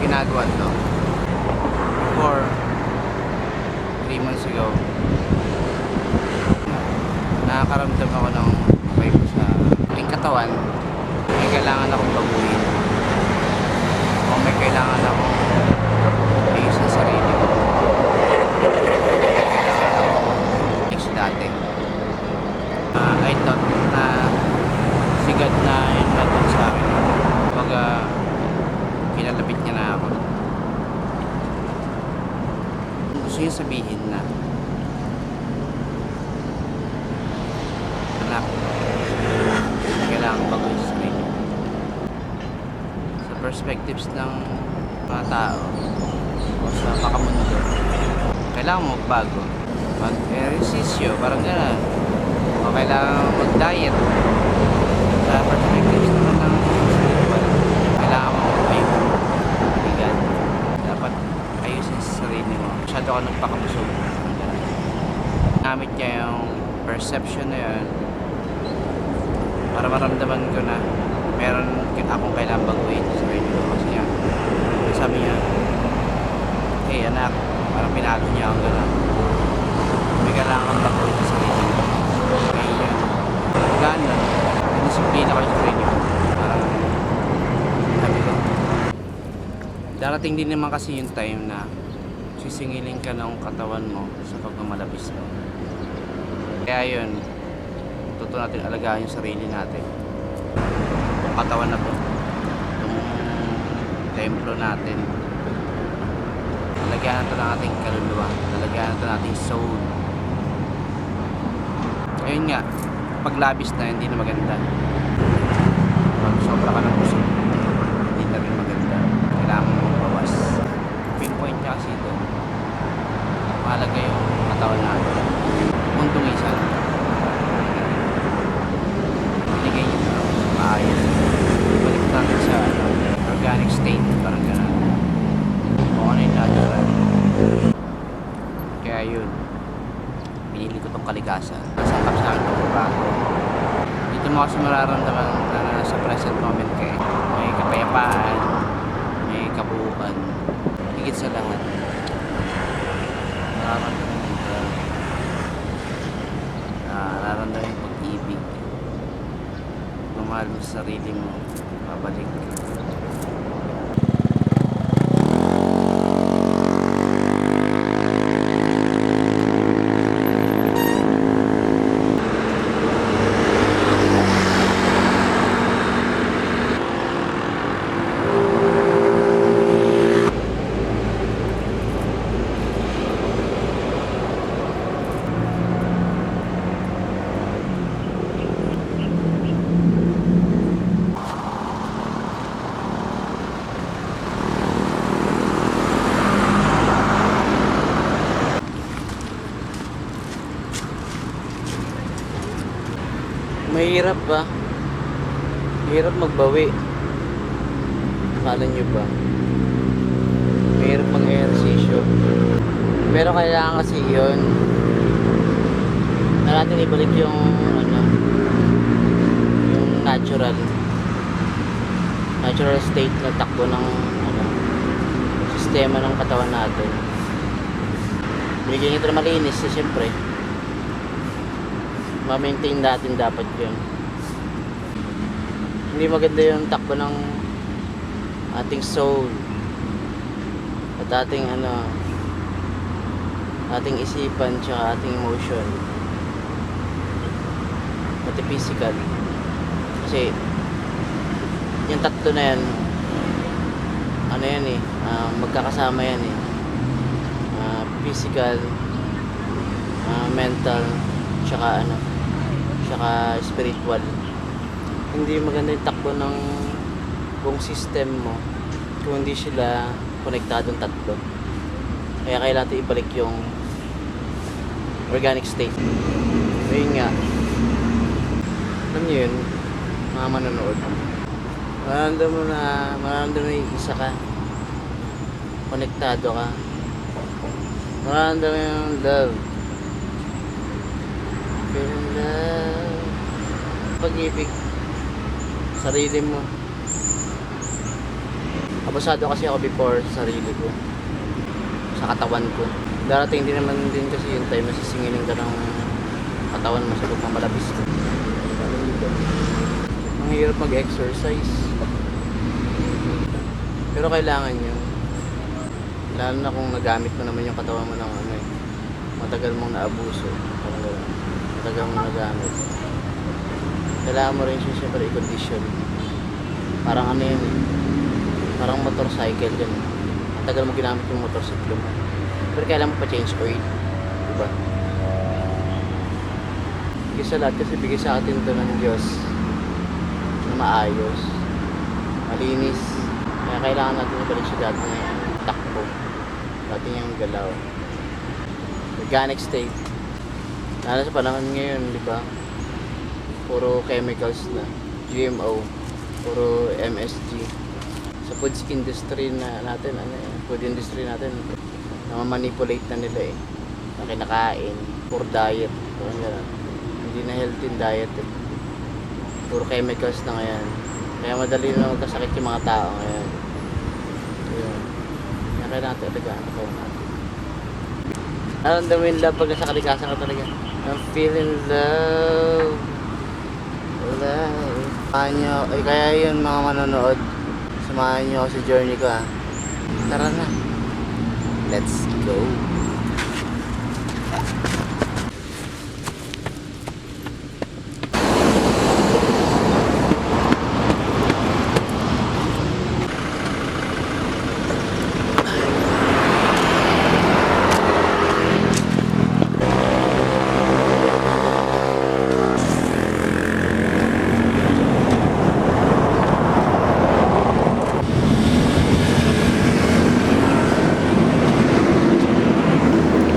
ginagawa to. Before 3 months ago, nakakaramdam ako ng vibe sa aking katawan. May kailangan akong baguhin o may kailangan akong ayos sa sarili ko. Kailangan akong ayos dati. I thought na sigat na yun natin sa akin. Kumbaga kinalapit niya na ako. Gusto niya sabihin na anak, kailangan baguhin sa sarili. Sa perspectives ng mga tao o sa makamundo, kailangan mo magbago, mag-ehersisyo, parang gano'n, o kailangan mag-diet. Sa perspectives naman ng spiritual, kailangan mo mag-ayun, bigat. Dapat ayusin sa sarili mo. Masyado ka nagpakabusog. Gamit niya yung perception na yun para maramdaman ko na meron akong kailangan baguhin sa sarili ko. Kasi nga, sabi niya, hey anak, parang pinalo niya ako gano'n. May kailangan kang baguhin sa sarili ko. Kaya yun, gano'n, disiplina ko sa sarili ko. Parang, sabi ko, darating din naman kasi yung time na sisingilin ka ng katawan mo sa pagmamalabis mo. Kaya yun, totoo natin alagaan yung sarili natin. Itong katawan na to, itong templo natin, alagaan natin ang ating kaluluwa, alagaan natin ang ating soul. Ayun nga, paglabis na hindi na maganda. Pag sobra ka ng busog, hindi na rin maganda. Kailangan mo magbawas. Pinpoint niya kasi ito, mahalaga yung katawan natin. Mundong isa, binigay niyo na maayos. Balik natin sa organic state, parang gano'n. Kung ano yung natural. Kaya yun, pinili ko itong kalikasan. Nasakap sa akin itong bago. Dito mo kasi mararamdaman na nasa present moment kayo. May kapayapaan, may kabuuan. Higit sa lahat, nararamdaman nararamdaman yung pag-ibig, mamahal mo sa sarili mo, babalik. Mahirap ba? Mahirap magbawi. Akala nyo ba? Mahirap mag-ehersisyo. Pero kailangan kasi yun na natin ibalik yung yung natural state na takbo ng sistema ng katawan natin. Bigyan ito na malinis na siyempre ma-maintain natin dapat yun. Hindi maganda yung takbo ng ating soul at ating ating isipan tsaka ating emotion pati physical. Kasi yung tatlo na yan magkakasama yan physical, mental tsaka spiritual. Hindi maganda yung takbo ng buong system mo kung hindi sila konektadong tatlo. Kaya kailangan natin ibalik yung organic state. Ayun nga, alam nyo yun, mga manonood, mararamdaman mo yung isa ka, konektado ka, mararamdaman yung love, feeling love, pag-ibig sarili mo. Abusado kasi ako before sa sarili ko. Sa katawan ko. Darating din naman din kasi yung time na sisingilin ka ng katawan mo sa loob ng malabis ko. Ang hirap mag-exercise. Pero kailangan yun. Lalo na kung nagamit mo naman yung katawan mo ng ano eh. Matagal mong naabuso. Parang gano'n. Matagal mong nagamit. Kailangan mo rin siya siyempre i-condition. Parang ano yun eh. Parang motorcycle yan. Matagal mo ginamit yung motorcycle mo. Pero kailangan mo pa change oil. Diba? Bigay sa lahat kasi bigay sa atin ito ng Diyos na maayos. Malinis. Kaya kailangan natin ibalik siya dati na takbo. Dati niyang galaw. Organic state. Lalo sa panahon ngayon, di ba? Puro chemicals na. GMO. Puro MSG. Sa food industry na natin, food industry natin, namamanipulate na nila eh. Na kinakain. Puro diet. Parang gano'n. Hindi na healthy diet eh. Puro chemicals na ngayon. Kaya madali na magkasakit yung mga tao ngayon. Yun. Kaya kailangan talaga ako natin. Naramdaman yung love pag nasa kalikasan ka talaga. I'm feeling love. Love. Samahan nyo. Ay, kaya yun mga manonood. Samahan nyo ako sa journey ko ha. Tara na. Let's go.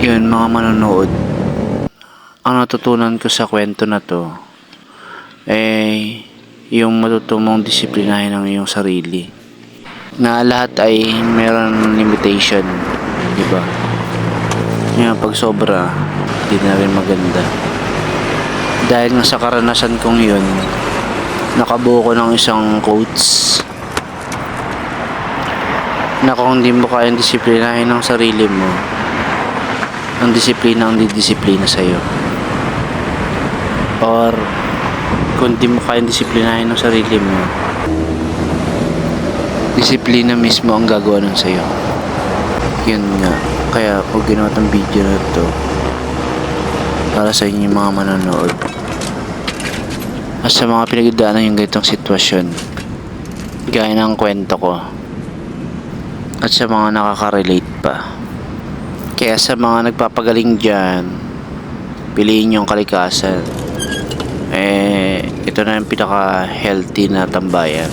Yun mga manonood, ang natutunan ko sa kwento na to yung matutumong disiplinahin ang iyong sarili na lahat ay meron limitation, di ba? Yung pag sobra hindi na rin maganda. Dahil nga sa karanasan kong yun, nakabuo ko ng isang quotes na kung hindi mo kayang disiplinahin ang sarili mo, ang disiplina ang didisiplina sa'yo. Or kung di mo kayang disiplinahin ang sarili mo, disiplina mismo ang gagawa nun sa'yo. Yun nga. Kaya kung ginawa tong video na to para sa inyo mga manonood at sa mga pinagdaanan yung ganitong sitwasyon gaya ng kwento ko at sa mga nakaka-relate pa. Kaya sa mga nagpapagaling dyan, piliin yung kalikasan. Ito na yung pinaka-healthy na tambayan.